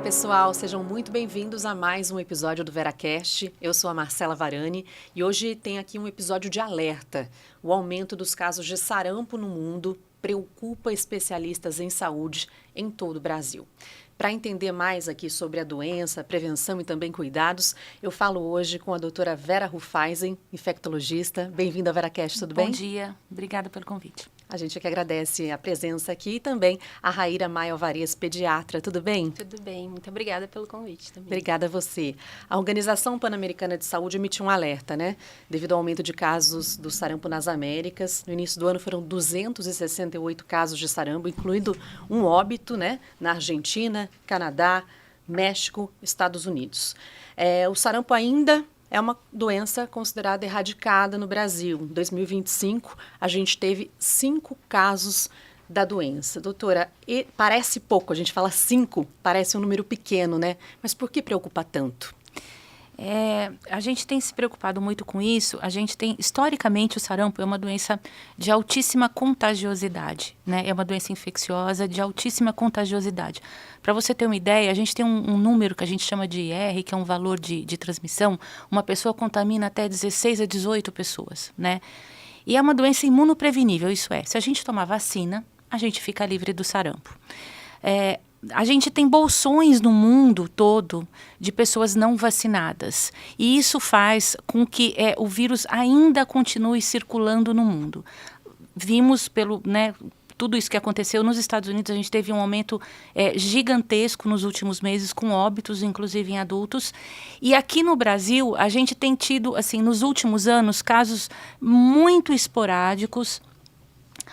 pessoal, sejam muito bem-vindos a mais um episódio do VeraCast. Eu sou a Marcela Varani e hoje tem aqui um episódio de alerta. O aumento dos casos de sarampo no mundo preocupa especialistas em saúde em todo o Brasil. Para entender mais aqui sobre a doença, prevenção e também cuidados, eu falo hoje com a doutora Vera Rufeisen, infectologista. Bem-vinda ao VeraCast, tudo bem? Bom dia, obrigada pelo convite. A gente que agradece a presença aqui e também a Raíra Maia Alvarez, pediatra. Tudo bem? Tudo bem, muito obrigada pelo convite também. Obrigada a você. A Organização Pan-Americana de Saúde emitiu um alerta, né? Devido ao aumento de casos do sarampo nas Américas. No início do ano foram 268 casos de sarampo, incluindo um óbito, né? Na Argentina, Canadá, México, Estados Unidos. O sarampo ainda é uma doença considerada erradicada no Brasil. Em 2025, a gente teve 5 casos da doença. Doutora, parece pouco, a gente fala 5, parece um número pequeno, né? Mas por que preocupa tanto? A gente tem se preocupado muito com isso. Historicamente, o sarampo é uma doença de altíssima contagiosidade, né? É uma doença infecciosa de altíssima contagiosidade. Para você ter uma ideia, a gente tem um número que a gente chama de R, que é um valor de transmissão. Uma pessoa contamina até 16 a 18 pessoas, né? E é uma doença imunoprevenível, isso é, se a gente tomar vacina, a gente fica livre do sarampo. A gente tem bolsões no mundo todo de pessoas não vacinadas. E isso faz com que o vírus ainda continue circulando no mundo. Vimos tudo isso que aconteceu nos Estados Unidos, a gente teve um aumento gigantesco nos últimos meses, com óbitos, inclusive em adultos. E aqui no Brasil, a gente tem tido, assim, nos últimos anos, casos muito esporádicos,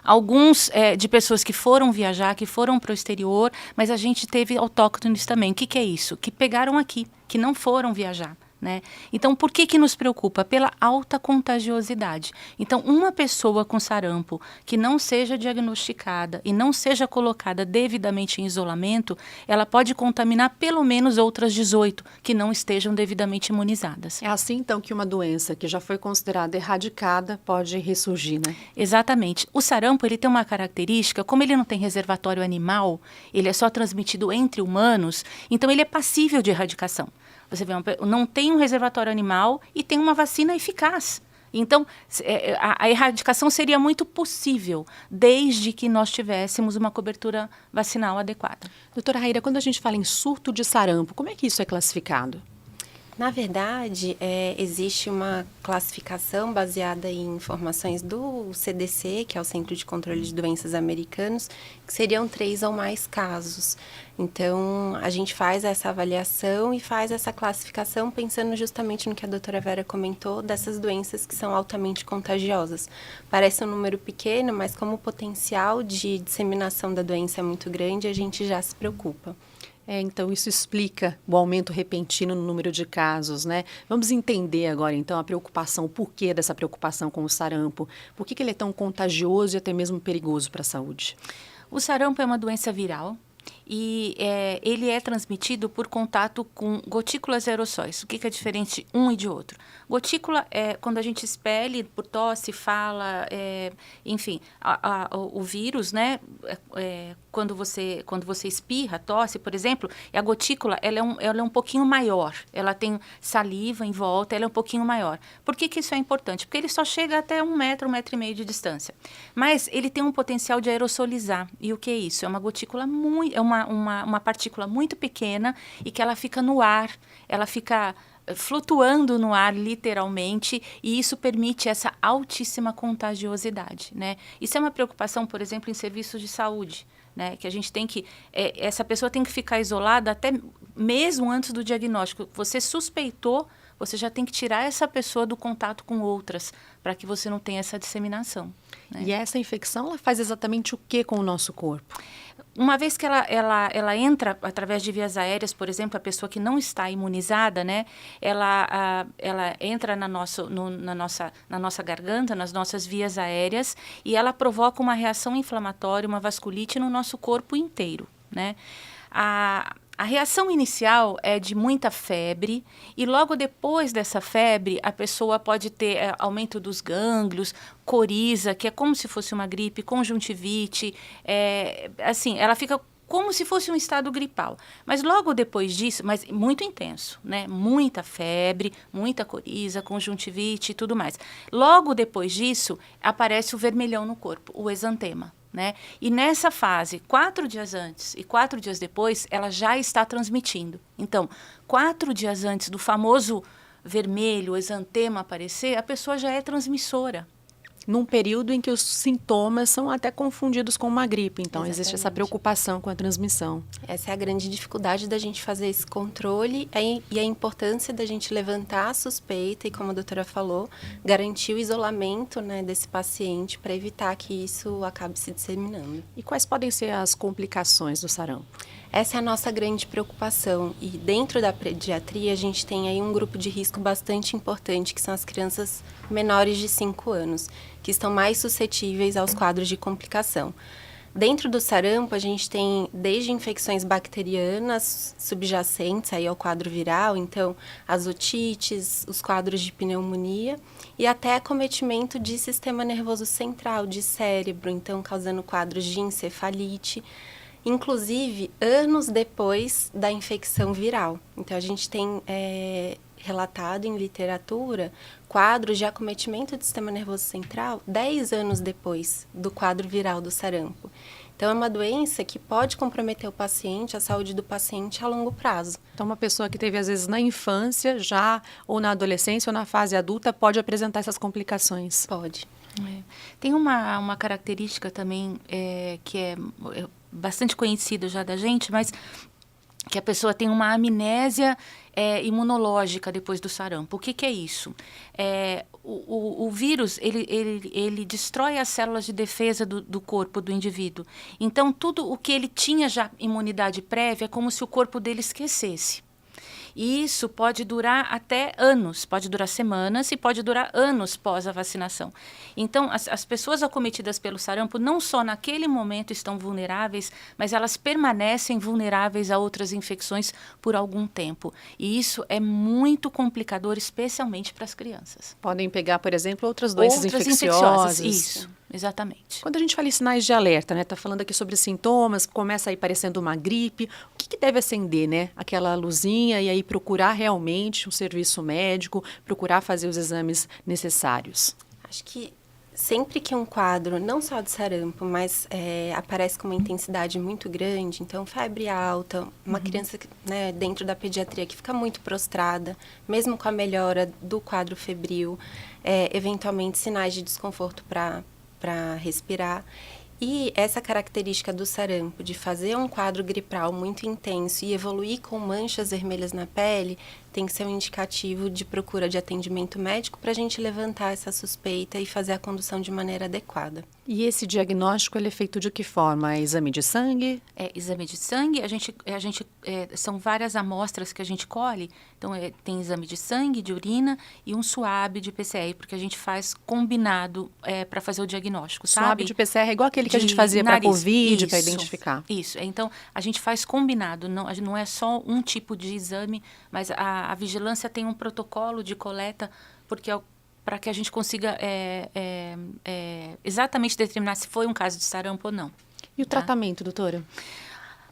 alguns de pessoas que foram viajar, que foram para o exterior, mas a gente teve autóctones também. O que é isso? Que pegaram aqui, que não foram viajar. Né? Então, por que nos preocupa? Pela alta contagiosidade. Então, uma pessoa com sarampo que não seja diagnosticada e não seja colocada devidamente em isolamento, ela pode contaminar pelo menos outras 18 que não estejam devidamente imunizadas. É assim, então, que uma doença que já foi considerada erradicada pode ressurgir, né? Exatamente. O sarampo, ele tem uma característica, como ele não tem reservatório animal, ele é só transmitido entre humanos, então ele é passível de erradicação. Você vê, não tem um reservatório animal e tem uma vacina eficaz. Então, a erradicação seria muito possível, desde que nós tivéssemos uma cobertura vacinal adequada. Doutora Raíra, quando a gente fala em surto de sarampo, como é que isso é classificado? Na verdade, existe uma classificação baseada em informações do CDC, que é o Centro de Controle de Doenças Americanos, que seriam 3 ou mais casos. Então, a gente faz essa avaliação e faz essa classificação pensando justamente no que a doutora Vera comentou, dessas doenças que são altamente contagiosas. Parece um número pequeno, mas como o potencial de disseminação da doença é muito grande, a gente já se preocupa. Então isso explica o aumento repentino no número de casos, né? Vamos entender agora, então, a preocupação, o porquê dessa preocupação com o sarampo. Por que ele é tão contagioso e até mesmo perigoso para a saúde? O sarampo é uma doença viral e ele é transmitido por contato com gotículas aerossóis. O que é diferente um e de outro? Gotícula é quando a gente expele por tosse, fala, enfim, o vírus, né? Quando você espirra, tosse, por exemplo, a gotícula ela é um pouquinho maior. Ela tem saliva em volta, ela é um pouquinho maior. Por que isso é importante? Porque ele só chega até 1 metro, 1,5 metro de distância. Mas ele tem um potencial de aerossolizar. E o que é isso? É uma gotícula uma partícula muito pequena e que ela fica no ar, ela fica flutuando no ar, literalmente, e isso permite essa altíssima contagiosidade, né? Isso é uma preocupação, por exemplo, em serviços de saúde, né? Que a gente tem que... essa pessoa tem que ficar isolada até mesmo antes do diagnóstico. Você suspeitou, você já tem que tirar essa pessoa do contato com outras, para que você não tenha essa disseminação. Né? E essa infecção, ela faz exatamente o que com o nosso corpo? Uma vez que ela entra através de vias aéreas, por exemplo, a pessoa que não está imunizada, né, ela entra na nossa garganta, nas nossas vias aéreas, e ela provoca uma reação inflamatória, uma vasculite no nosso corpo inteiro, né? A reação inicial é de muita febre e logo depois dessa febre a pessoa pode ter aumento dos gânglios, coriza, que é como se fosse uma gripe, conjuntivite, assim, ela fica como se fosse um estado gripal. Mas logo depois disso, mas muito intenso, né? Muita febre, muita coriza, conjuntivite e tudo mais. Logo depois disso, aparece o vermelhão no corpo, o exantema, né? E nessa fase, 4 dias antes e 4 dias depois, ela já está transmitindo. Então, 4 dias antes do famoso vermelho, o exantema aparecer, a pessoa já é transmissora. Num período em que os sintomas são até confundidos com uma gripe. Então, existe essa preocupação com a transmissão. Essa é a grande dificuldade da gente fazer esse controle e a importância da gente levantar a suspeita e, como a doutora falou, garantir o isolamento, né, desse paciente para evitar que isso acabe se disseminando. E quais podem ser as complicações do sarampo? Essa é a nossa grande preocupação. E dentro da pediatria, a gente tem aí um grupo de risco bastante importante, que são as crianças menores de 5 anos, que estão mais suscetíveis aos quadros de complicação. Dentro do sarampo, a gente tem desde infecções bacterianas subjacentes aí ao quadro viral, então as otites, os quadros de pneumonia e até acometimento de sistema nervoso central, de cérebro, então causando quadros de encefalite, inclusive anos depois da infecção viral. Então, a gente tem relatado em literatura quadros de acometimento do sistema nervoso central 10 anos depois do quadro viral do sarampo. Então, é uma doença que pode comprometer o paciente, a saúde do paciente a longo prazo. Então, uma pessoa que teve, às vezes, na infância, já, ou na adolescência, ou na fase adulta, pode apresentar essas complicações? Pode. Tem uma característica também que é bastante conhecida já da gente, mas que a pessoa tem uma amnésia imunológica depois do sarampo. O que é isso? O vírus, ele destrói as células de defesa do corpo do indivíduo. Então, tudo o que ele tinha já imunidade prévia é como se o corpo dele esquecesse. E isso pode durar até anos, pode durar semanas e pode durar anos pós a vacinação. Então, as pessoas acometidas pelo sarampo não só naquele momento estão vulneráveis, mas elas permanecem vulneráveis a outras infecções por algum tempo. E isso é muito complicador, especialmente para as crianças. Podem pegar, por exemplo, outras doenças infecciosas. Isso. Exatamente. Quando a gente fala em sinais de alerta, né? Está falando aqui sobre sintomas, começa aí parecendo uma gripe. O que deve acender, né? Aquela luzinha e aí procurar realmente um serviço médico, procurar fazer os exames necessários. Acho que sempre que um quadro, não só de sarampo, mas aparece com uma intensidade muito grande, então febre alta, uma criança, né, dentro da pediatria que fica muito prostrada, mesmo com a melhora do quadro febril, eventualmente sinais de desconforto para respirar. E essa característica do sarampo de fazer um quadro gripal muito intenso e evoluir com manchas vermelhas na pele tem que ser um indicativo de procura de atendimento médico para a gente levantar essa suspeita e fazer a condução de maneira adequada. E esse diagnóstico ele é feito de que forma? É exame de sangue? Exame de sangue, são várias amostras que a gente colhe. Então, tem exame de sangue, de urina e um suave de PCR, porque a gente faz combinado para fazer o diagnóstico, sabe? Suave de PCR é igual aquele que a gente fazia para COVID, para identificar. Isso, então a gente faz combinado, não é só um tipo de exame, mas a vigilância tem um protocolo de coleta, porque para que a gente consiga exatamente determinar se foi um caso de sarampo ou não. E o tratamento, doutora?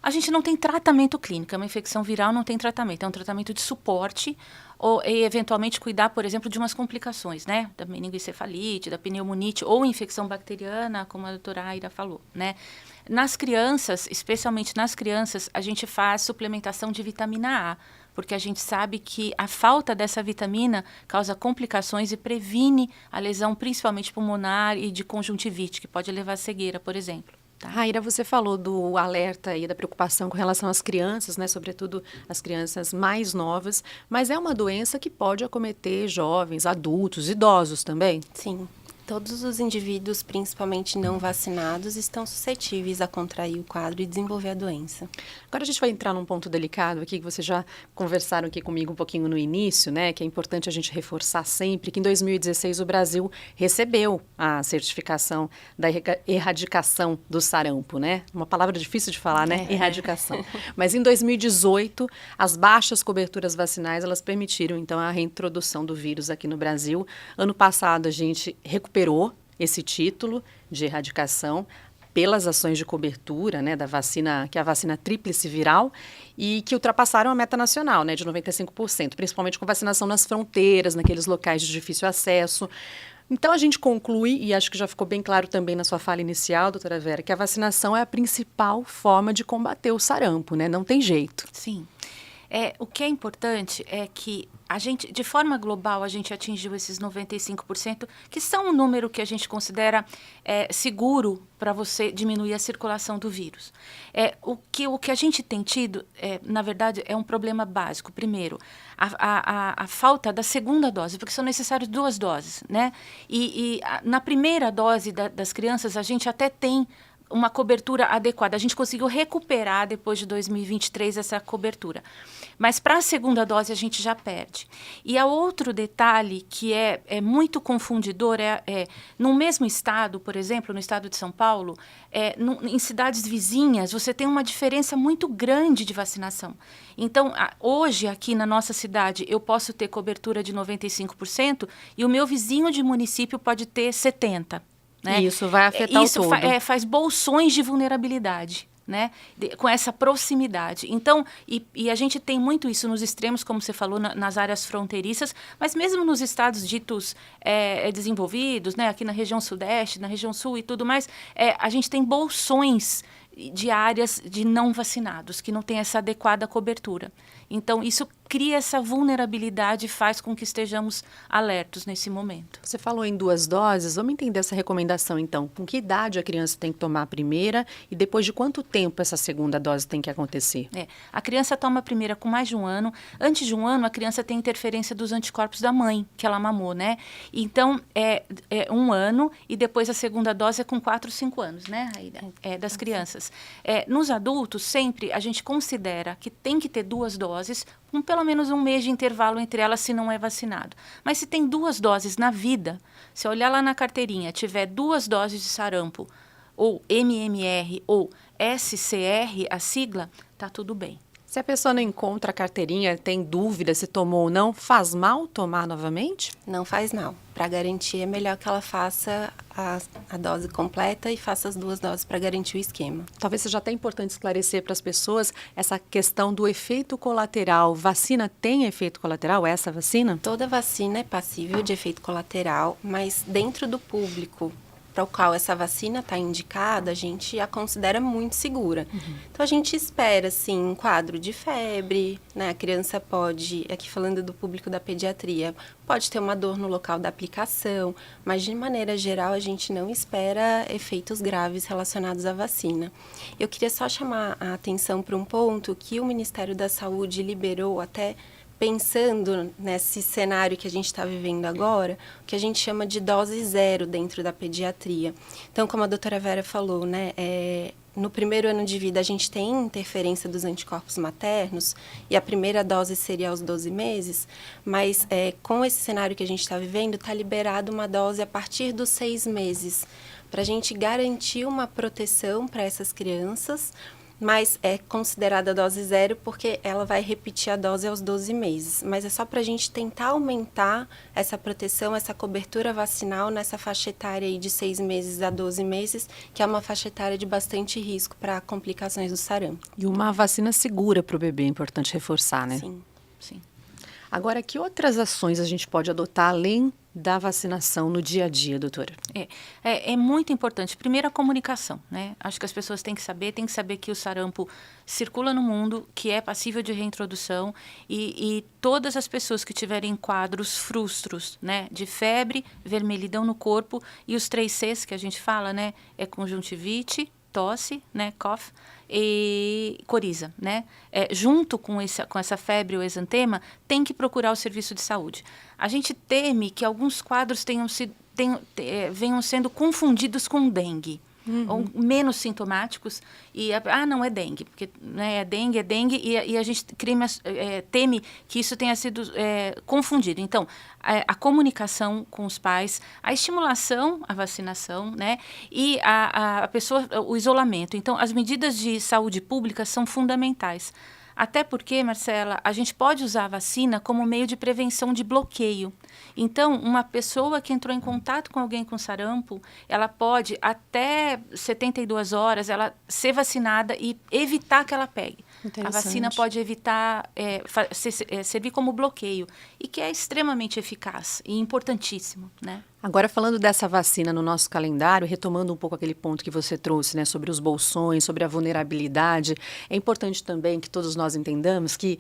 A gente não tem tratamento clínico, uma infecção viral não tem tratamento, é um tratamento de suporte e eventualmente cuidar, por exemplo, de umas complicações, né? Da meningoencefalite, da pneumonite ou infecção bacteriana, como a doutora Aira falou, né? Nas crianças, especialmente nas crianças, a gente faz suplementação de vitamina A, porque a gente sabe que a falta dessa vitamina causa complicações e previne a lesão, principalmente pulmonar e de conjuntivite, que pode levar à cegueira, por exemplo. Tá. Raíra, você falou do alerta e da preocupação com relação às crianças, né? Sobretudo as crianças mais novas, mas é uma doença que pode acometer jovens, adultos, idosos também? Sim. Todos os indivíduos, principalmente não vacinados, estão suscetíveis a contrair o quadro e desenvolver a doença. Agora a gente vai entrar num ponto delicado aqui, que vocês já conversaram aqui comigo um pouquinho no início, né? Que é importante a gente reforçar sempre que em 2016 o Brasil recebeu a certificação da erradicação do sarampo, né? Uma palavra difícil de falar, né? Erradicação. Mas em 2018, as baixas coberturas vacinais, elas permitiram, então, a reintrodução do vírus aqui no Brasil. Ano passado a gente recuperou esse título de erradicação pelas ações de cobertura, né, da vacina, que é a vacina tríplice viral, e que ultrapassaram a meta nacional, né, de 95%, principalmente com vacinação nas fronteiras, naqueles locais de difícil acesso. Então, a gente conclui, e acho que já ficou bem claro também na sua fala inicial, doutora Vera, que a vacinação é a principal forma de combater o sarampo, né? Não tem jeito. Sim. O que é importante é que a gente, de forma global, a gente atingiu esses 95%, que são um número que a gente considera seguro para você diminuir a circulação do vírus. O que a gente tem tido, na verdade, é um problema básico. Primeiro, a falta da segunda dose, porque são necessárias 2 doses, né? Na primeira dose das crianças, a gente até tem uma cobertura adequada. A gente conseguiu recuperar, depois de 2023, essa cobertura. Mas para a segunda dose, a gente já perde. E há outro detalhe que é muito confundidor, no mesmo estado, por exemplo, no estado de São Paulo, em cidades vizinhas, você tem uma diferença muito grande de vacinação. Então, hoje, aqui na nossa cidade, eu posso ter cobertura de 95% e o meu vizinho de município pode ter 70%. Né? Isso vai afetar o todo. Isso faz bolsões de vulnerabilidade, né? Com essa proximidade. Então, e a gente tem muito isso nos extremos, como você falou, nas áreas fronteiriças, mas mesmo nos estados ditos desenvolvidos, né? Aqui na região sudeste, na região sul e tudo mais, a gente tem bolsões de áreas de não vacinados, que não tem essa adequada cobertura. Então, isso cria essa vulnerabilidade e faz com que estejamos alertos nesse momento. Você falou em 2 doses, vamos entender essa recomendação então. Com que idade a criança tem que tomar a primeira e depois de quanto tempo essa segunda dose tem que acontecer? A criança toma a primeira com mais de 1 ano. Antes de 1 ano, a criança tem interferência dos anticorpos da mãe, que ela mamou, né? Então, 1 ano e depois a segunda dose é com 4, 5 anos, né, das crianças. Nos adultos, sempre a gente considera que tem que ter 2 doses, com pelo menos 1 mês de intervalo entre elas se não é vacinado. Mas se tem 2 doses na vida, se olhar lá na carteirinha, tiver 2 doses de sarampo, ou MMR, ou SCR, a sigla, tá tudo bem. Se a pessoa não encontra a carteirinha, tem dúvida se tomou ou não, faz mal tomar novamente? Não faz mal. Para garantir, é melhor que ela faça a dose completa e faça as 2 doses para garantir o esquema. Talvez seja até importante esclarecer para as pessoas essa questão do efeito colateral. Vacina tem efeito colateral, essa vacina? Toda vacina é passível de efeito colateral, mas dentro do público para o qual essa vacina está indicada, a gente a considera muito segura. Então, a gente espera, assim, um quadro de febre, né? A criança pode, aqui falando do público da pediatria, pode ter uma dor no local da aplicação, mas, de maneira geral, a gente não espera efeitos graves relacionados à vacina. Eu queria só chamar a atenção para um ponto que o Ministério da Saúde liberou até pensando nesse cenário que a gente está vivendo agora, o que a gente chama de dose zero dentro da pediatria. Então, como a doutora Vera falou, né, no primeiro ano de vida a gente tem interferência dos anticorpos maternos e a primeira dose seria aos 12 meses, mas com esse cenário que a gente está vivendo, está liberado uma dose a partir dos 6 meses, para a gente garantir uma proteção para essas crianças, mas é considerada dose zero porque ela vai repetir a dose aos 12 meses. Mas é só para a gente tentar aumentar essa proteção, essa cobertura vacinal nessa faixa etária aí de 6 meses a 12 meses, que é uma faixa etária de bastante risco para complicações do sarampo. E uma vacina segura para o bebê, é importante reforçar, né? Sim. Sim. Agora, que outras ações a gente pode adotar além da vacinação no dia a dia, doutora? É muito importante. Primeiro, a comunicação, né? Acho que as pessoas têm que saber que o sarampo circula no mundo, que é passível de reintrodução e todas as pessoas que tiverem quadros frustros, né? De febre, vermelhidão no corpo e os 3 Cs que a gente fala, né? É conjuntivite, tosse, né? Cough, e coriza, né? Junto com essa febre ou exantema, tem que procurar o serviço de saúde. A gente teme que alguns quadros venham sendo confundidos com dengue. Ou menos sintomáticos, e não é dengue, porque né, é dengue, e a gente teme que isso tenha sido confundido. Então, a comunicação com os pais, a estimulação à vacinação, né, e a pessoa, o isolamento. Então, as medidas de saúde pública são fundamentais. Até porque, Marcela, a gente pode usar a vacina como meio de prevenção de bloqueio. Então, uma pessoa que entrou em contato com alguém com sarampo, ela pode, até 72 horas, ela ser vacinada e evitar que ela pegue. A vacina pode evitar, servir como bloqueio, e que é extremamente eficaz e importantíssimo, né? Agora, falando dessa vacina no nosso calendário, retomando um pouco aquele ponto que você trouxe, né, sobre os bolsões, sobre a vulnerabilidade, é importante também que todos nós entendamos que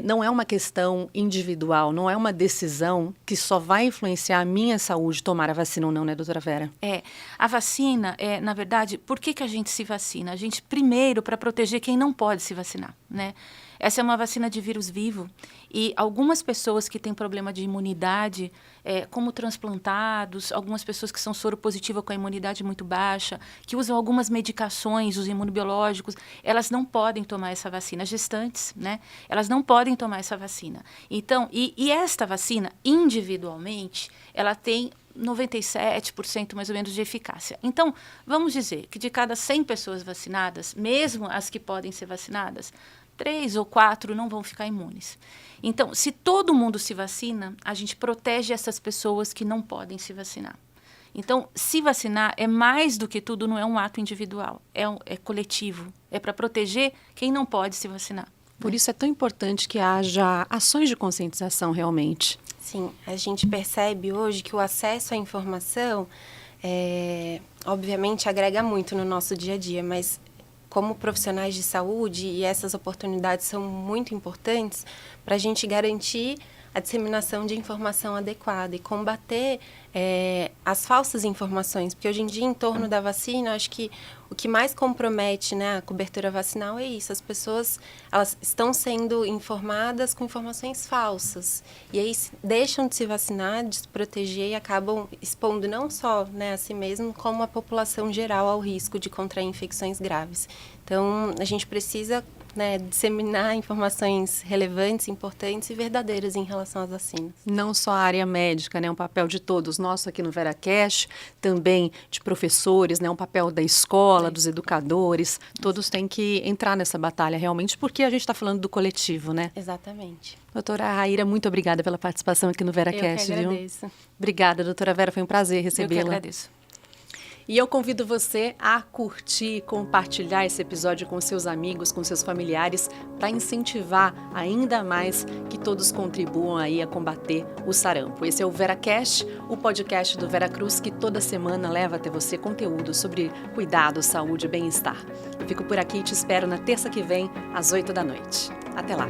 não é uma questão individual, não é uma decisão que só vai influenciar a minha saúde tomar a vacina ou não, né, doutora Vera? A vacina, na verdade, por que a gente se vacina? A gente, primeiro, para proteger quem não pode se vacinar, né? Essa é uma vacina de vírus vivo e algumas pessoas que têm problema de imunidade, como transplantados, algumas pessoas que são soropositivas com a imunidade muito baixa, que usam algumas medicações, os imunobiológicos, elas não podem tomar essa vacina. Gestantes, né? Elas não podem tomar essa vacina. Então, e esta vacina, individualmente, ela tem 97% mais ou menos de eficácia. Então, vamos dizer que de cada 100 pessoas vacinadas, mesmo as que podem ser vacinadas, 3 ou 4 não vão ficar imunes. Então, se todo mundo se vacina, a gente protege essas pessoas que não podem se vacinar. Então, se vacinar é mais do que tudo, não é um ato individual, é coletivo, é para proteger quem não pode se vacinar. Por isso é tão importante que haja ações de conscientização realmente. Sim, a gente percebe hoje que o acesso à informação, obviamente, agrega muito no nosso dia a dia, mas como profissionais de saúde, e essas oportunidades são muito importantes para a gente garantir a disseminação de informação adequada e combater as falsas informações. Porque hoje em dia, em torno da vacina, acho que o que mais compromete, né, a cobertura vacinal é isso. As pessoas, elas estão sendo informadas com informações falsas. E aí deixam de se vacinar, de se proteger e acabam expondo não só, né, a si mesmo, como a população geral ao risco de contrair infecções graves. Então, a gente precisa, né, disseminar informações relevantes, importantes e verdadeiras em relação às vacinas. Não só a área médica, né, um papel de todos, nosso aqui no VeraCast, também de professores, né, um papel da escola, dos educadores, todos têm que entrar nessa batalha realmente, porque a gente está falando do coletivo, né? Exatamente. Doutora Raíra, muito obrigada pela participação aqui no VeraCast. Eu que agradeço. Viu? Obrigada, doutora Vera, foi um prazer recebê-la. Eu que agradeço. E eu convido você a curtir, compartilhar esse episódio com seus amigos, com seus familiares, para incentivar ainda mais que todos contribuam aí a combater o sarampo. Esse é o VeraCast, o podcast do Veracruz, que toda semana leva até você conteúdo sobre cuidado, saúde e bem-estar. Eu fico por aqui e te espero na terça que vem, às 8 da noite. Até lá!